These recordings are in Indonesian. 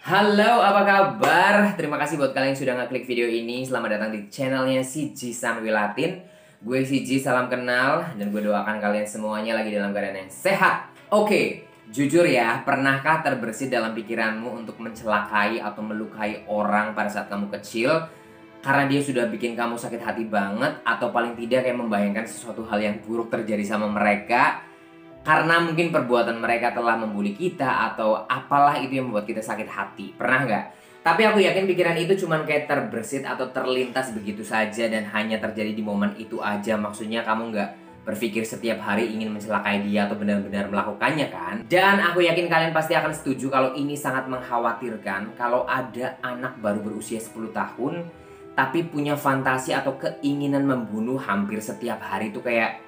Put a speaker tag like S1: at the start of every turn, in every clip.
S1: Halo, apa kabar? Terima kasih buat kalian yang sudah ngeklik video ini. Selamat datang di channelnya CG Sanwilatin. Gue CG, salam kenal. Dan gue doakan kalian semuanya lagi dalam keadaan yang sehat. Oke, jujur ya, pernahkah terbersit dalam pikiranmu untuk mencelakai atau melukai orang pada saat kamu kecil? Karena dia sudah bikin kamu sakit hati banget, atau paling tidak kayak membayangkan sesuatu hal yang buruk terjadi sama mereka karena mungkin perbuatan mereka telah membuli kita atau apalah itu yang membuat kita sakit hati. Pernah nggak? Tapi aku yakin pikiran itu cuman kayak terbersit atau terlintas begitu saja dan hanya terjadi di momen itu aja. Maksudnya kamu nggak berpikir setiap hari ingin mencelakai dia atau benar-benar melakukannya kan? Dan aku yakin kalian pasti akan setuju kalau ini sangat mengkhawatirkan kalau ada anak baru berusia 10 tahun tapi punya fantasi atau keinginan membunuh hampir setiap hari itu kayak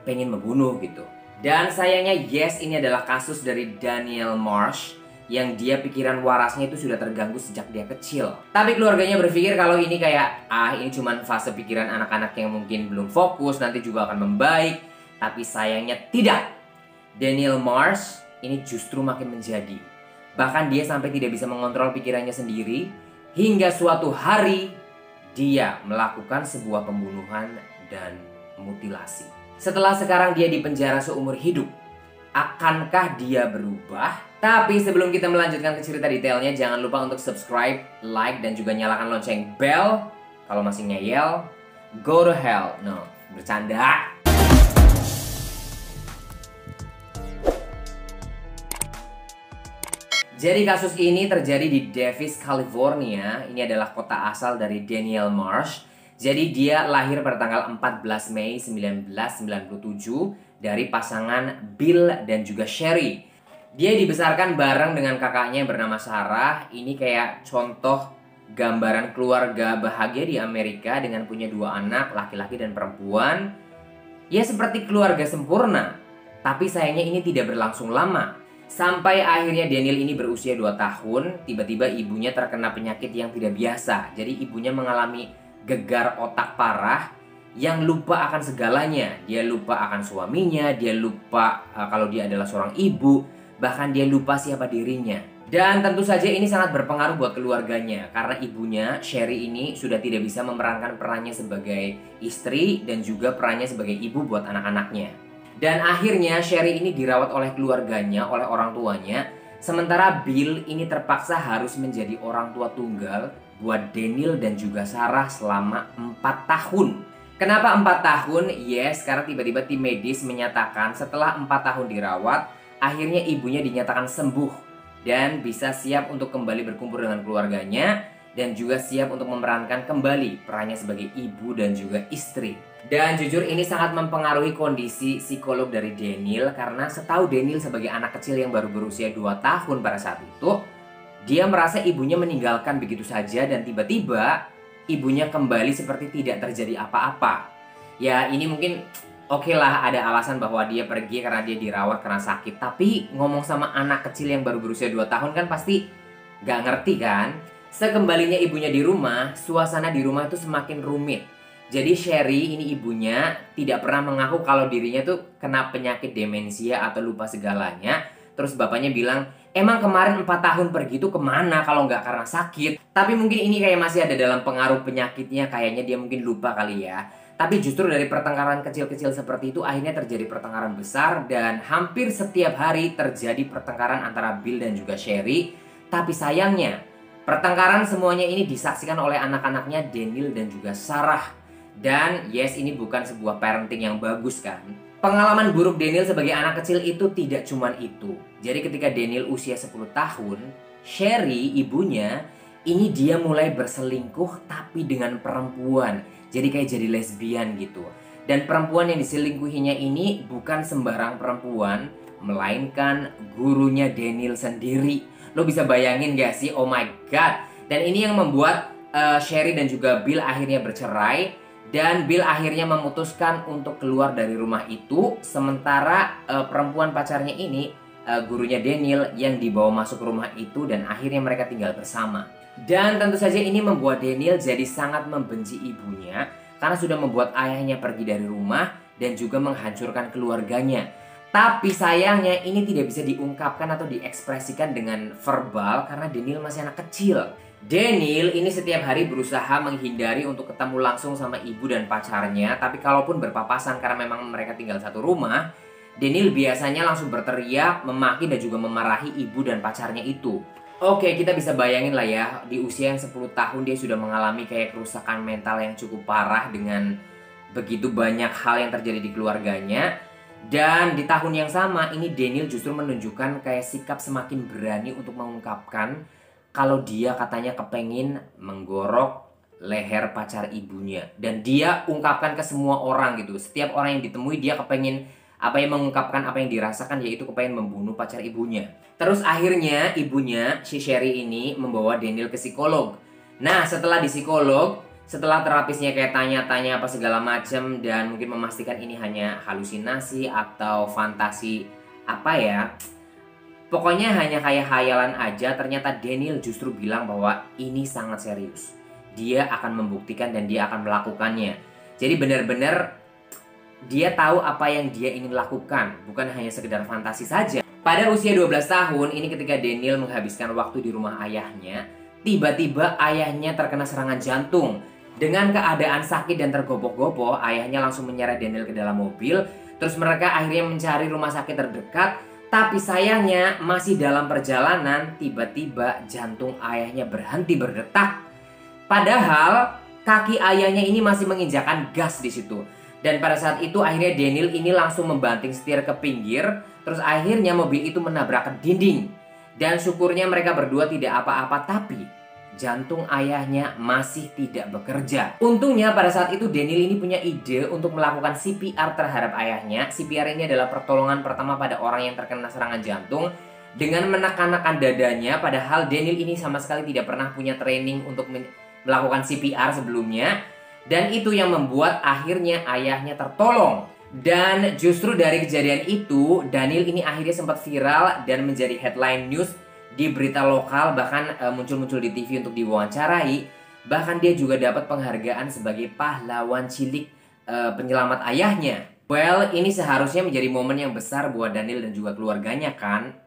S1: pengen membunuh gitu. Dan sayangnya yes, ini adalah kasus dari Daniel Marsh yang dia pikiran warasnya itu sudah terganggu sejak dia kecil. Tapi keluarganya berpikir kalau ini kayak ini cuman fase pikiran anak-anak yang mungkin belum fokus, nanti juga akan membaik. Tapi sayangnya tidak. Daniel Marsh ini justru makin menjadi. Bahkan dia sampai tidak bisa mengontrol pikirannya sendiri hingga suatu hari dia melakukan sebuah pembunuhan dan mutilasi. Setelah sekarang dia di penjara seumur hidup, akankah dia berubah? Tapi sebelum kita melanjutkan ke cerita detailnya, jangan lupa untuk subscribe, like, dan juga nyalakan lonceng bell. Kalau masih ngeyel, go to hell. No, bercanda. Jadi kasus ini terjadi di Davis, California. Ini adalah kota asal dari Daniel Marsh. Jadi dia lahir pada tanggal 14 Mei 1997 dari pasangan Bill dan juga Sherry. Dia dibesarkan bareng dengan kakaknya yang bernama Sarah. Ini kayak contoh gambaran keluarga bahagia di Amerika dengan punya dua anak, laki-laki dan perempuan. Ya seperti keluarga sempurna. Tapi sayangnya ini tidak berlangsung lama. Sampai akhirnya Daniel ini berusia 2 tahun, tiba-tiba ibunya terkena penyakit yang tidak biasa. Jadi ibunya mengalami gegar otak parah yang lupa akan segalanya. Dia lupa akan suaminya, dia lupa kalau dia adalah seorang ibu, bahkan dia lupa siapa dirinya. Dan tentu saja ini sangat berpengaruh buat keluarganya karena ibunya, Sherry ini sudah tidak bisa memerankan perannya sebagai istri dan juga perannya sebagai ibu buat anak-anaknya. Dan akhirnya Sherry ini dirawat oleh keluarganya, oleh orang tuanya. Sementara Bill ini terpaksa harus menjadi orang tua tunggal buat Daniel dan juga Sarah selama 4 tahun. Kenapa 4 tahun? Yes, karena tiba-tiba tim medis menyatakan setelah 4 tahun dirawat, akhirnya ibunya dinyatakan sembuh dan bisa siap untuk kembali berkumpul dengan keluarganya dan juga siap untuk memerankan kembali perannya sebagai ibu dan juga istri. Dan jujur ini sangat mempengaruhi kondisi psikolog dari Daniel karena setahu Daniel sebagai anak kecil yang baru berusia 2 tahun pada saat itu, dia merasa ibunya meninggalkan begitu saja dan tiba-tiba ibunya kembali seperti tidak terjadi apa-apa. Ya ini mungkin oke lah ada alasan bahwa dia pergi karena dia dirawat karena sakit. Tapi ngomong sama anak kecil yang baru berusia 2 tahun kan pasti gak ngerti kan. Sekembalinya ibunya di rumah, suasana di rumah itu semakin rumit. Jadi Sherry ini ibunya tidak pernah mengaku kalau dirinya tuh kena penyakit demensia atau lupa segalanya. Terus bapaknya bilang, emang kemarin 4 tahun pergi itu kemana kalau nggak karena sakit? Tapi mungkin ini kayak masih ada dalam pengaruh penyakitnya, kayaknya dia mungkin lupa kali ya. Tapi justru dari pertengkaran kecil-kecil seperti itu akhirnya terjadi pertengkaran besar dan hampir setiap hari terjadi pertengkaran antara Bill dan juga Sherry. Tapi sayangnya, pertengkaran semuanya ini disaksikan oleh anak-anaknya Daniel dan juga Sarah. Dan yes, ini bukan sebuah parenting yang bagus kan. Pengalaman buruk Daniel sebagai anak kecil itu tidak cuman itu. Jadi ketika Daniel usia 10 tahun, Sherry ibunya ini dia mulai berselingkuh tapi dengan perempuan. Jadi kayak jadi lesbian gitu. Dan perempuan yang diselingkuhinya ini bukan sembarang perempuan, melainkan gurunya Daniel sendiri. Lo bisa bayangin gak sih? Oh my god. Dan ini yang membuat Sherry dan juga Bill akhirnya bercerai. Dan Bill akhirnya memutuskan untuk keluar dari rumah itu. Sementara perempuan pacarnya ini, gurunya Daniel yang dibawa masuk ke rumah itu. Dan akhirnya mereka tinggal bersama. Dan tentu saja ini membuat Daniel jadi sangat membenci ibunya. Karena sudah membuat ayahnya pergi dari rumah dan juga menghancurkan keluarganya. Tapi sayangnya ini tidak bisa diungkapkan atau diekspresikan dengan verbal karena Daniel masih anak kecil. Daniel ini setiap hari berusaha menghindari untuk ketemu langsung sama ibu dan pacarnya. Tapi kalaupun berpapasan karena memang mereka tinggal satu rumah, Daniel biasanya langsung berteriak, memaki dan juga memarahi ibu dan pacarnya itu. Oke, kita bisa bayangin lah ya, di usia yang 10 tahun dia sudah mengalami kayak kerusakan mental yang cukup parah dengan begitu banyak hal yang terjadi di keluarganya. Dan di tahun yang sama ini Daniel justru menunjukkan kayak sikap semakin berani untuk mengungkapkan kalau dia katanya kepengin menggorok leher pacar ibunya. Dan dia ungkapkan ke semua orang gitu. Setiap orang yang ditemui dia kepengin mengungkapkan apa yang dirasakan, yaitu kepengin membunuh pacar ibunya. Terus akhirnya ibunya si Sherry ini membawa Daniel ke psikolog. Nah setelah di psikolog, setelah terapisnya kayak tanya-tanya apa segala macam dan mungkin memastikan ini hanya halusinasi atau fantasi apa ya, pokoknya hanya kayak khayalan aja, ternyata Daniel justru bilang bahwa ini sangat serius. Dia akan membuktikan dan dia akan melakukannya. Jadi benar-benar dia tahu apa yang dia ingin lakukan, bukan hanya sekedar fantasi saja. Pada usia 12 tahun ini ketika Daniel menghabiskan waktu di rumah ayahnya, tiba-tiba ayahnya terkena serangan jantung. Dengan keadaan sakit dan tergopoh-gopoh, ayahnya langsung menyeret Daniel ke dalam mobil. Terus mereka akhirnya mencari rumah sakit terdekat. Tapi sayangnya masih dalam perjalanan, tiba-tiba jantung ayahnya berhenti berdetak. Padahal kaki ayahnya ini masih menginjakan gas di situ. Dan pada saat itu akhirnya Daniel ini langsung membanting setir ke pinggir. Terus akhirnya mobil itu menabrak ke dinding. Dan syukurnya mereka berdua tidak apa-apa, tapi jantung ayahnya masih tidak bekerja. Untungnya pada saat itu Daniel ini punya ide untuk melakukan CPR terhadap ayahnya. CPR ini adalah pertolongan pertama pada orang yang terkena serangan jantung dengan menekan-nekan dadanya. Padahal Daniel ini sama sekali tidak pernah punya training untuk melakukan CPR sebelumnya. Dan itu yang membuat akhirnya ayahnya tertolong. Dan justru dari kejadian itu, Daniel ini akhirnya sempat viral dan menjadi headline news di berita lokal, bahkan muncul-muncul di TV untuk diwawancarai. Bahkan dia juga dapat penghargaan sebagai pahlawan cilik penyelamat ayahnya. Well, ini seharusnya menjadi momen yang besar buat Daniel dan juga keluarganya kan.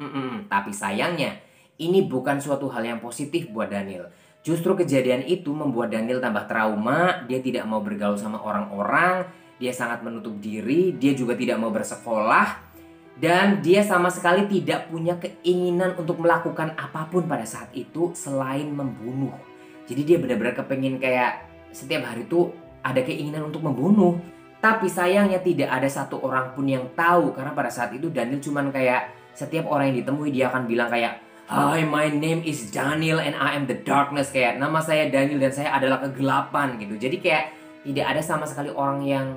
S1: Tapi sayangnya, ini bukan suatu hal yang positif buat Daniel. Justru kejadian itu membuat Daniel tambah trauma. Dia tidak mau bergaul sama orang-orang. Dia sangat menutup diri. Dia juga tidak mau bersekolah. Dan dia sama sekali tidak punya keinginan untuk melakukan apapun pada saat itu selain membunuh. Jadi dia benar-benar kepengen kayak setiap hari itu ada keinginan untuk membunuh. Tapi sayangnya tidak ada satu orang pun yang tahu. Karena pada saat itu Daniel cuman kayak setiap orang yang ditemui dia akan bilang kayak, "Hi, my name is Daniel and I am the darkness." Kayak nama saya Daniel dan saya adalah kegelapan gitu. Jadi kayak tidak ada sama sekali orang yang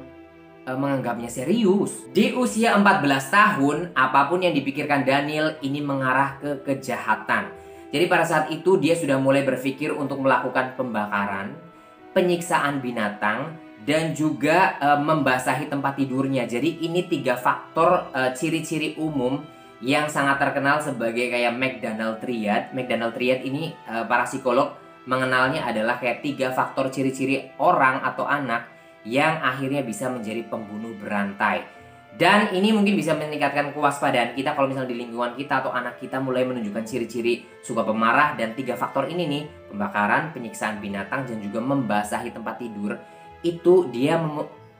S1: menganggapnya serius. Di usia 14 tahun, apapun yang dipikirkan Daniel ini mengarah ke kejahatan. Jadi pada saat itu dia sudah mulai berpikir untuk melakukan pembakaran, penyiksaan binatang, dan juga membasahi tempat tidurnya. Jadi ini 3 faktor ciri-ciri umum yang sangat terkenal sebagai kayak McDonald Triad. McDonald Triad ini para psikolog mengenalnya adalah kayak 3 faktor ciri-ciri orang atau anak yang akhirnya bisa menjadi pembunuh berantai. Dan ini mungkin bisa meningkatkan kewaspadaan kita kalau misalnya di lingkungan kita atau anak kita mulai menunjukkan ciri-ciri suka pemarah. Dan 3 faktor ini nih, pembakaran, penyiksaan binatang, dan juga membasahi tempat tidur, itu dia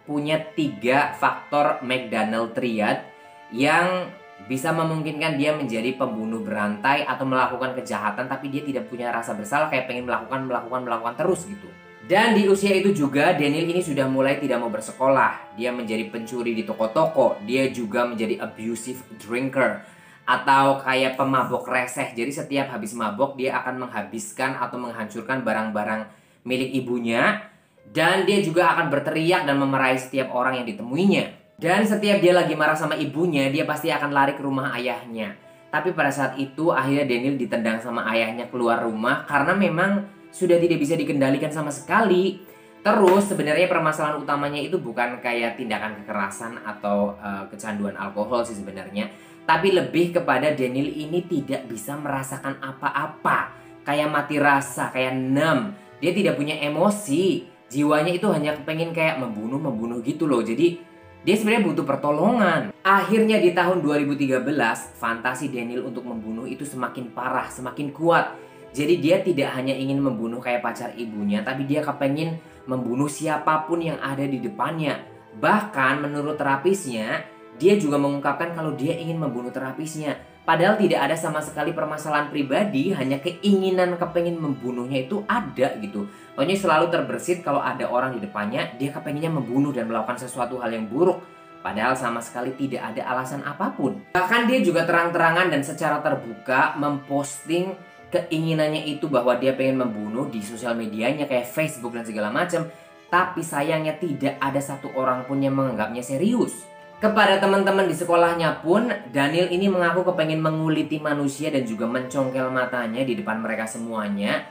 S1: punya 3 faktor McDonald Triad yang bisa memungkinkan dia menjadi pembunuh berantai atau melakukan kejahatan tapi dia tidak punya rasa bersalah, kayak pengen melakukan terus gitu. Dan di usia itu juga Daniel ini sudah mulai tidak mau bersekolah. Dia menjadi pencuri di toko-toko. Dia juga menjadi abusive drinker atau kayak pemabok reseh. Jadi setiap habis mabok dia akan menghabiskan atau menghancurkan barang-barang milik ibunya. Dan dia juga akan berteriak dan memarahi setiap orang yang ditemuinya. Dan setiap dia lagi marah sama ibunya, dia pasti akan lari ke rumah ayahnya. Tapi pada saat itu akhirnya Daniel ditendang sama ayahnya keluar rumah karena memang sudah tidak bisa dikendalikan sama sekali. Terus sebenarnya permasalahan utamanya itu bukan kayak tindakan kekerasan atau kecanduan alkohol sih sebenarnya, tapi lebih kepada Daniel ini tidak bisa merasakan apa-apa, kayak mati rasa, kayak numb. Dia tidak punya emosi, jiwanya itu hanya kepengen kayak membunuh gitu loh. Jadi Dia sebenarnya butuh pertolongan. Akhirnya di tahun 2013, fantasi Daniel untuk membunuh itu semakin parah, semakin kuat. Jadi dia tidak hanya ingin membunuh kayak pacar ibunya, tapi dia kepengen membunuh siapapun yang ada di depannya. Bahkan menurut terapisnya, dia juga mengungkapkan kalau dia ingin membunuh terapisnya. Padahal tidak ada sama sekali permasalahan pribadi, hanya keinginan kepengen membunuhnya itu ada gitu. Pokoknya selalu terbersit kalau ada orang di depannya, dia kepengennya membunuh dan melakukan sesuatu hal yang buruk. Padahal sama sekali tidak ada alasan apapun. Bahkan dia juga terang-terangan dan secara terbuka memposting keinginannya itu bahwa dia pengen membunuh di sosial medianya kayak Facebook dan segala macam. Tapi sayangnya tidak ada satu orang pun yang menganggapnya serius. Kepada teman-teman di sekolahnya pun, Daniel ini mengaku kepengen menguliti manusia dan juga mencongkel matanya di depan mereka semuanya.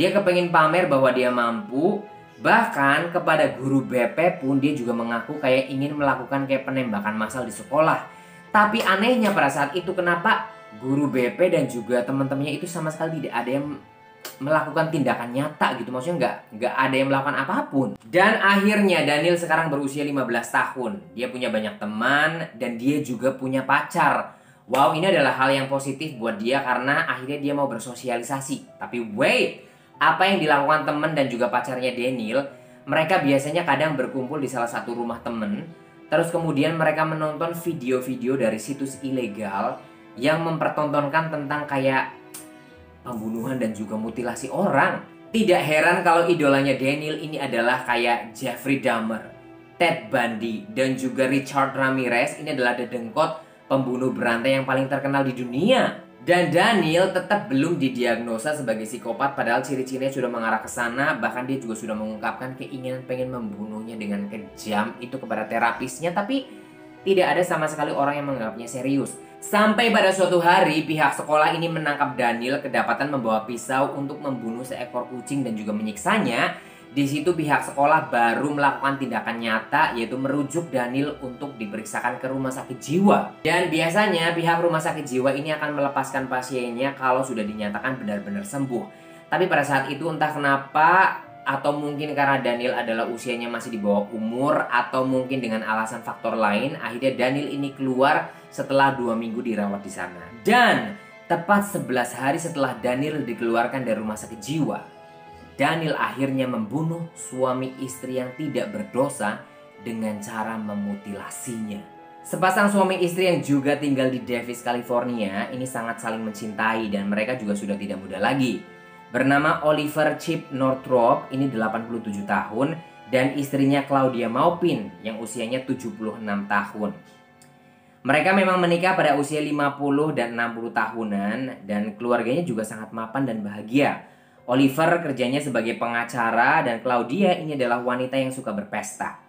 S1: Dia kepengen pamer bahwa dia mampu. Bahkan kepada guru BP pun dia juga mengaku kayak ingin melakukan kayak penembakan massal di sekolah. Tapi anehnya pada saat itu kenapa guru BP dan juga teman-temannya itu sama sekali tidak ada yang melakukan tindakan nyata gitu. Maksudnya nggak ada yang melakukan apapun. Dan akhirnya Daniel sekarang berusia 15 tahun. Dia punya banyak teman dan dia juga punya pacar. Wow, ini adalah hal yang positif buat dia karena akhirnya dia mau bersosialisasi. Tapi wait, apa yang dilakukan teman dan juga pacarnya Daniel, mereka biasanya kadang berkumpul di salah satu rumah temen. Terus kemudian mereka menonton video-video dari situs ilegal yang mempertontonkan tentang kayak pembunuhan dan juga mutilasi orang. Tidak heran kalau idolanya Daniel ini adalah kayak Jeffrey Dahmer, Ted Bundy, dan juga Richard Ramirez. Ini adalah dedengkot pembunuh berantai yang paling terkenal di dunia. Dan Daniel tetap belum didiagnosa sebagai psikopat padahal ciri-cirinya sudah mengarah ke sana. Bahkan dia juga sudah mengungkapkan keinginan pengen membunuhnya dengan kejam itu kepada terapisnya. Tapi tidak ada sama sekali orang yang menganggapnya serius. Sampai pada suatu hari pihak sekolah ini menangkap Daniel kedapatan membawa pisau untuk membunuh seekor kucing dan juga menyiksanya. Di situ pihak sekolah baru melakukan tindakan nyata yaitu merujuk Daniel untuk diperiksakan ke rumah sakit jiwa. Dan biasanya pihak rumah sakit jiwa ini akan melepaskan pasiennya kalau sudah dinyatakan benar-benar sembuh. Tapi pada saat itu entah kenapa, atau mungkin karena Daniel adalah usianya masih di bawah umur, atau mungkin dengan alasan faktor lain, akhirnya Daniel ini keluar setelah 2 minggu dirawat di sana. Dan tepat 11 hari setelah Daniel dikeluarkan dari rumah sakit jiwa, Daniel akhirnya membunuh suami istri yang tidak berdosa dengan cara memutilasinya. Sepasang suami istri yang juga tinggal di Davis, California ini sangat saling mencintai dan mereka juga sudah tidak muda lagi. Bernama Oliver Chip Northrop, ini 87 tahun, dan istrinya Claudia Maupin yang usianya 76 tahun. Mereka memang menikah pada usia 50 dan 60 tahunan dan keluarganya juga sangat mapan dan bahagia. Oliver kerjanya sebagai pengacara dan Claudia ini adalah wanita yang suka berpesta.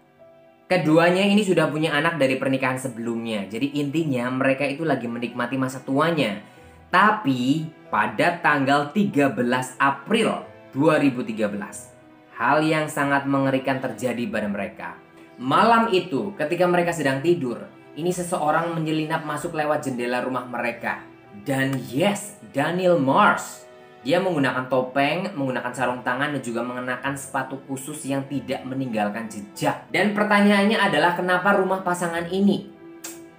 S1: Keduanya ini sudah punya anak dari pernikahan sebelumnya. Jadi intinya mereka itu lagi menikmati masa tuanya. Tapi pada tanggal 13 April 2013, hal yang sangat mengerikan terjadi pada mereka. Malam itu ketika mereka sedang tidur, ini seseorang menyelinap masuk lewat jendela rumah mereka. Dan yes, Daniel Marsh. Dia menggunakan topeng, menggunakan sarung tangan, dan juga mengenakan sepatu khusus yang tidak meninggalkan jejak. Dan pertanyaannya adalah kenapa rumah pasangan ini?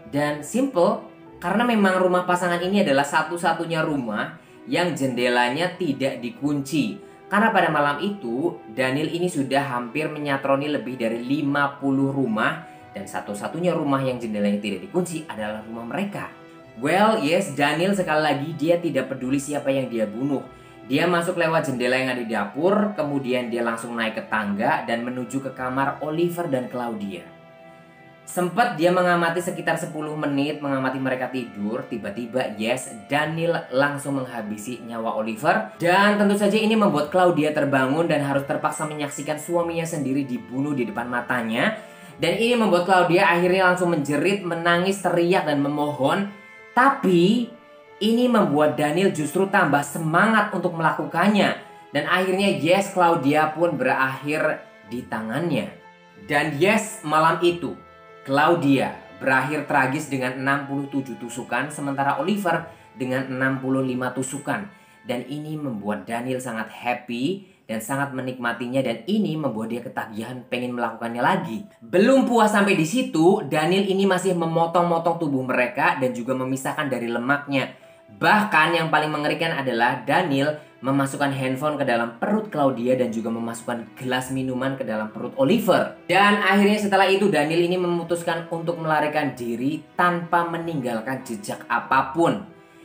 S1: Dan simple, karena memang rumah pasangan ini adalah satu-satunya rumah yang jendelanya tidak dikunci. Karena pada malam itu, Daniel ini sudah hampir menyatroni lebih dari 50 rumah. Dan satu-satunya rumah yang jendelanya tidak dikunci adalah rumah mereka. Well, yes, Daniel sekali lagi dia tidak peduli siapa yang dia bunuh. Dia masuk lewat jendela yang ada di dapur, kemudian dia langsung naik ke tangga dan menuju ke kamar Oliver dan Claudia. Sempat dia mengamati sekitar 10 menit, mengamati mereka tidur, tiba-tiba yes, Daniel langsung menghabisi nyawa Oliver. Dan tentu saja ini membuat Claudia terbangun dan harus terpaksa menyaksikan suaminya sendiri dibunuh di depan matanya. Dan ini membuat Claudia akhirnya langsung menjerit, menangis, teriak, dan memohon. Tapi ini membuat Daniel justru tambah semangat untuk melakukannya. Dan akhirnya yes, Claudia pun berakhir di tangannya. Dan yes, malam itu Claudia berakhir tragis dengan 67 tusukan, sementara Oliver dengan 65 tusukan. Dan ini membuat Daniel sangat happy dan sangat menikmatinya, dan ini membuat dia ketagihan pengen melakukannya lagi. Belum puas sampai di situ, Daniel ini masih memotong-motong tubuh mereka dan juga memisahkan dari lemaknya. Bahkan yang paling mengerikan adalah Daniel memasukkan handphone ke dalam perut Claudia dan juga memasukkan gelas minuman ke dalam perut Oliver. Dan akhirnya setelah itu Daniel ini memutuskan untuk melarikan diri tanpa meninggalkan jejak apapun.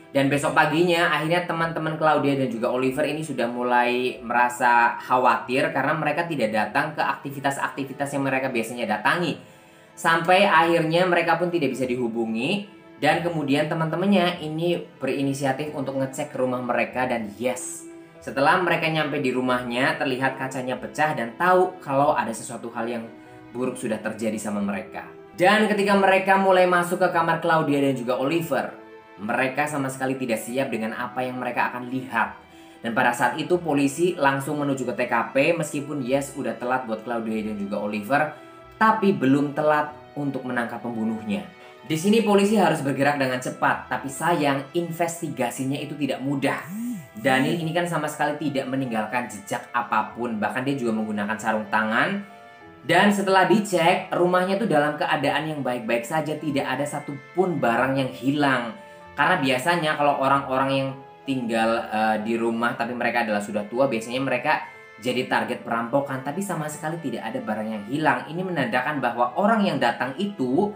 S1: Dan besok paginya akhirnya teman-teman Claudia dan juga Oliver ini sudah mulai merasa khawatir karena mereka tidak datang ke aktivitas-aktivitas yang mereka biasanya datangi. Sampai akhirnya mereka pun tidak bisa dihubungi, dan kemudian teman-temannya ini berinisiatif untuk ngecek ke rumah mereka, dan yes, setelah mereka nyampe di rumahnya terlihat kacanya pecah dan tahu kalau ada sesuatu hal yang buruk sudah terjadi sama mereka. Dan ketika mereka mulai masuk ke kamar Claudia dan juga Oliver, mereka sama sekali tidak siap dengan apa yang mereka akan lihat. Dan pada saat itu polisi langsung menuju ke TKP meskipun yes udah telat buat Claudia dan juga Oliver, tapi belum telat untuk menangkap pembunuhnya. Di sini polisi harus bergerak dengan cepat, tapi sayang investigasinya itu tidak mudah. Daniel ini kan sama sekali tidak meninggalkan jejak apapun, bahkan dia juga menggunakan sarung tangan. Dan setelah dicek, rumahnya tuh dalam keadaan yang baik-baik saja, tidak ada satupun barang yang hilang. Karena biasanya kalau orang-orang yang tinggal di rumah tapi mereka adalah sudah tua, biasanya mereka jadi target perampokan, tapi sama sekali tidak ada barang yang hilang. Ini menandakan bahwa orang yang datang itu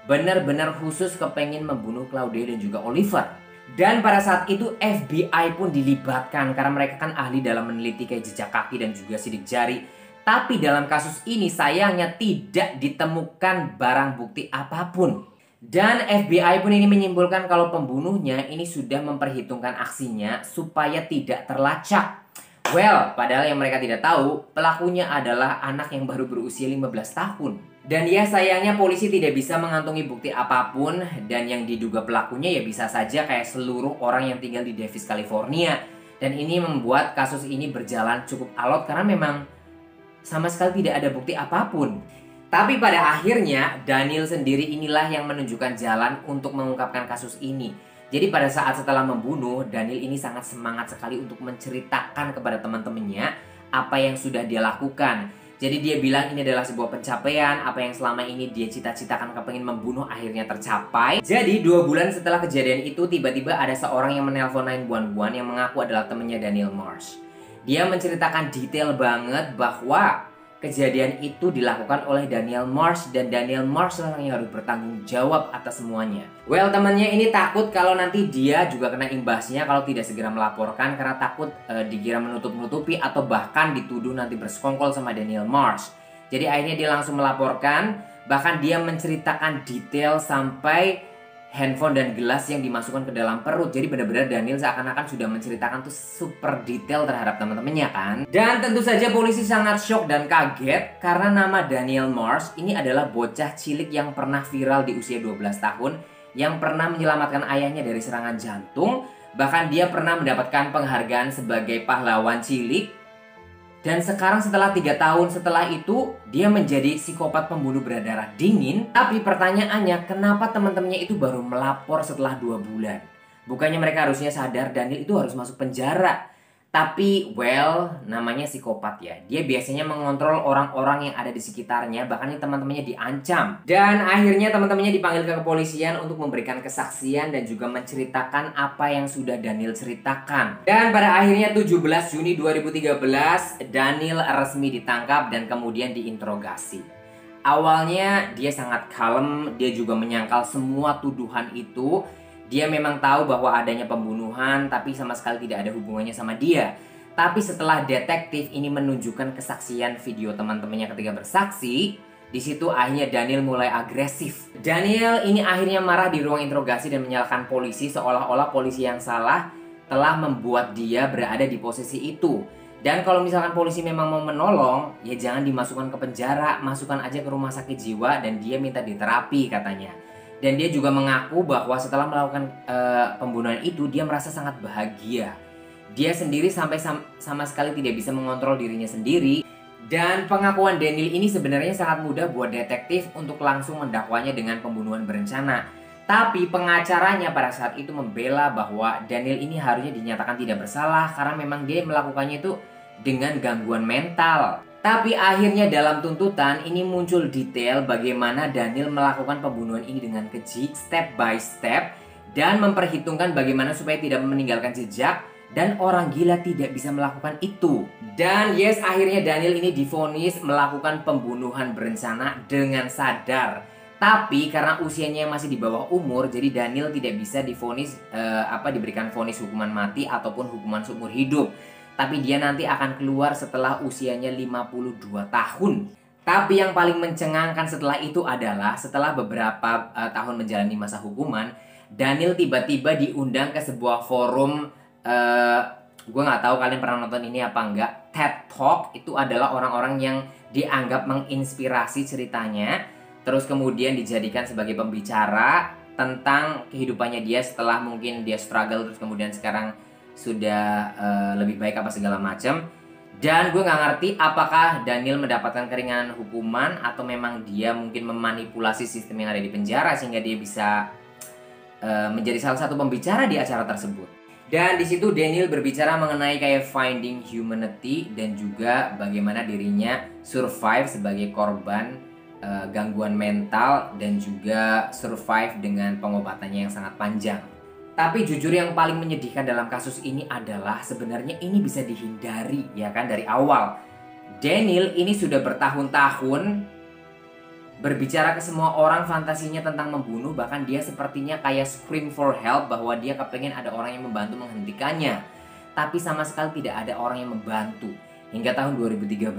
S1: benar-benar khusus kepengen membunuh Claudia dan juga Oliver. Dan pada saat itu FBI pun dilibatkan karena mereka kan ahli dalam meneliti kayak jejak kaki dan juga sidik jari. Tapi dalam kasus ini sayangnya tidak ditemukan barang bukti apapun. Dan FBI pun ini menyimpulkan kalau pembunuhnya ini sudah memperhitungkan aksinya supaya tidak terlacak. Well, padahal yang mereka tidak tahu, pelakunya adalah anak yang baru berusia 15 tahun. Dan ya sayangnya polisi tidak bisa mengantongi bukti apapun, dan yang diduga pelakunya ya bisa saja kayak seluruh orang yang tinggal di Davis, California. Dan ini membuat kasus ini berjalan cukup alot karena memang sama sekali tidak ada bukti apapun. Tapi pada akhirnya Daniel sendiri inilah yang menunjukkan jalan untuk mengungkapkan kasus ini. Jadi pada saat setelah membunuh, Daniel ini sangat semangat sekali untuk menceritakan kepada teman-temannya apa yang sudah dia lakukan. Jadi dia bilang ini adalah sebuah pencapaian, apa yang selama ini dia cita-citakan kepengen membunuh akhirnya tercapai. Jadi 2 bulan setelah kejadian itu tiba-tiba ada seorang yang menelpon 911 yang mengaku adalah temannya Daniel Marsh. Dia menceritakan detail banget bahwa kejadian itu dilakukan oleh Daniel Marsh dan Daniel Marsh orang yang harus bertanggung jawab atas semuanya. Well, temannya ini takut kalau nanti dia juga kena imbasnya kalau tidak segera melaporkan karena takut dikira menutup-nutupi atau bahkan dituduh nanti bersekongkol sama Daniel Marsh. Jadi akhirnya dia langsung melaporkan, bahkan dia menceritakan detail sampai handphone dan gelas yang dimasukkan ke dalam perut. Jadi benar-benar Daniel seakan-akan sudah menceritakan tuh super detail terhadap teman-temannya kan. Dan tentu saja polisi sangat shock dan kaget karena nama Daniel Marsh ini adalah bocah cilik yang pernah viral di usia 12 tahun, yang pernah menyelamatkan ayahnya dari serangan jantung. Bahkan dia pernah mendapatkan penghargaan sebagai pahlawan cilik. Dan sekarang setelah 3 tahun setelah itu, dia menjadi psikopat pembunuh berdarah dingin. Tapi pertanyaannya, kenapa teman-temannya itu baru melapor setelah 2 bulan? Bukannya mereka harusnya sadar Daniel itu harus masuk penjara. Tapi, well, namanya psikopat ya. Dia biasanya mengontrol orang-orang yang ada di sekitarnya, bahkan teman-temannya diancam. Dan akhirnya teman-temannya dipanggil ke kepolisian untuk memberikan kesaksian dan juga menceritakan apa yang sudah Daniel ceritakan. Dan pada akhirnya 17 Juni 2013, Daniel resmi ditangkap dan kemudian diinterogasi. Awalnya dia sangat kalem, dia juga menyangkal semua tuduhan itu. Dia memang tahu bahwa adanya pembunuhan, tapi sama sekali tidak ada hubungannya sama dia. Tapi setelah detektif ini menunjukkan kesaksian video teman-temannya ketika bersaksi, di situ akhirnya Daniel mulai agresif. Daniel ini akhirnya marah di ruang interogasi dan menyalahkan polisi seolah-olah polisi yang salah telah membuat dia berada di posisi itu. Dan kalau misalkan polisi memang mau menolong, ya jangan dimasukkan ke penjara, masukkan aja ke rumah sakit jiwa dan dia minta diterapi katanya. Dan dia juga mengaku bahwa setelah melakukan pembunuhan itu, dia merasa sangat bahagia. Dia sendiri sampai sama sekali tidak bisa mengontrol dirinya sendiri. Dan pengakuan Daniel ini sebenarnya sangat mudah buat detektif untuk langsung mendakwanya dengan pembunuhan berencana. Tapi pengacaranya pada saat itu membela bahwa Daniel ini harusnya dinyatakan tidak bersalah karena memang dia melakukannya itu dengan gangguan mental. Tapi akhirnya dalam tuntutan ini muncul detail bagaimana Daniel melakukan pembunuhan ini dengan keji, step by step, dan memperhitungkan bagaimana supaya tidak meninggalkan jejak dan orang gila tidak bisa melakukan itu. Dan yes, akhirnya Daniel ini divonis melakukan pembunuhan berencana dengan sadar. Tapi karena usianya yang masih di bawah umur, jadi Daniel tidak bisa divonis diberikan vonis hukuman mati ataupun hukuman seumur hidup. Tapi dia nanti akan keluar setelah usianya 52 tahun. Tapi yang paling mencengangkan setelah itu adalah setelah beberapa tahun menjalani masa hukuman, Daniel tiba-tiba diundang ke sebuah forum, gue nggak tahu kalian pernah nonton ini apa enggak, TED Talk. Itu adalah orang-orang yang dianggap menginspirasi ceritanya, terus kemudian dijadikan sebagai pembicara tentang kehidupannya dia setelah mungkin dia struggle, terus kemudian sekarang sudah lebih baik apa segala macam. Dan gue nggak ngerti apakah Daniel mendapatkan keringanan hukuman atau memang dia mungkin memanipulasi sistem yang ada di penjara sehingga dia bisa menjadi salah satu pembicara di acara tersebut. Dan di situ Daniel berbicara mengenai kayak finding humanity dan juga bagaimana dirinya survive sebagai korban gangguan mental dan juga survive dengan pengobatannya yang sangat panjang. Tapi jujur yang paling menyedihkan dalam kasus ini adalah sebenarnya ini bisa dihindari ya kan dari awal. Daniel ini sudah bertahun-tahun berbicara ke semua orang fantasinya tentang membunuh, bahkan dia sepertinya kayak scream for help bahwa dia kepengen ada orang yang membantu menghentikannya. Tapi sama sekali tidak ada orang yang membantu. Hingga tahun 2013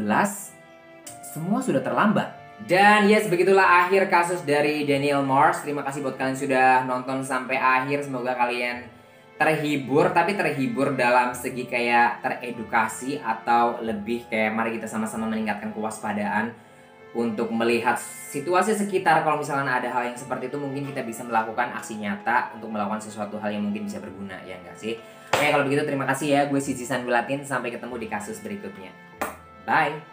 S1: semua sudah terlambat. Dan yes, begitulah akhir kasus dari Daniel Marsh. Terima kasih buat kalian sudah nonton sampai akhir. Semoga kalian terhibur, tapi terhibur dalam segi kayak teredukasi atau lebih kayak mari kita sama-sama meningkatkan kewaspadaan untuk melihat situasi sekitar. Kalau misalkan ada hal yang seperti itu, mungkin kita bisa melakukan aksi nyata untuk melakukan sesuatu hal yang mungkin bisa berguna, ya enggak sih? Oke, kalau begitu terima kasih ya. Gue Siji Sanwilatin. Sampai ketemu di kasus berikutnya. Bye!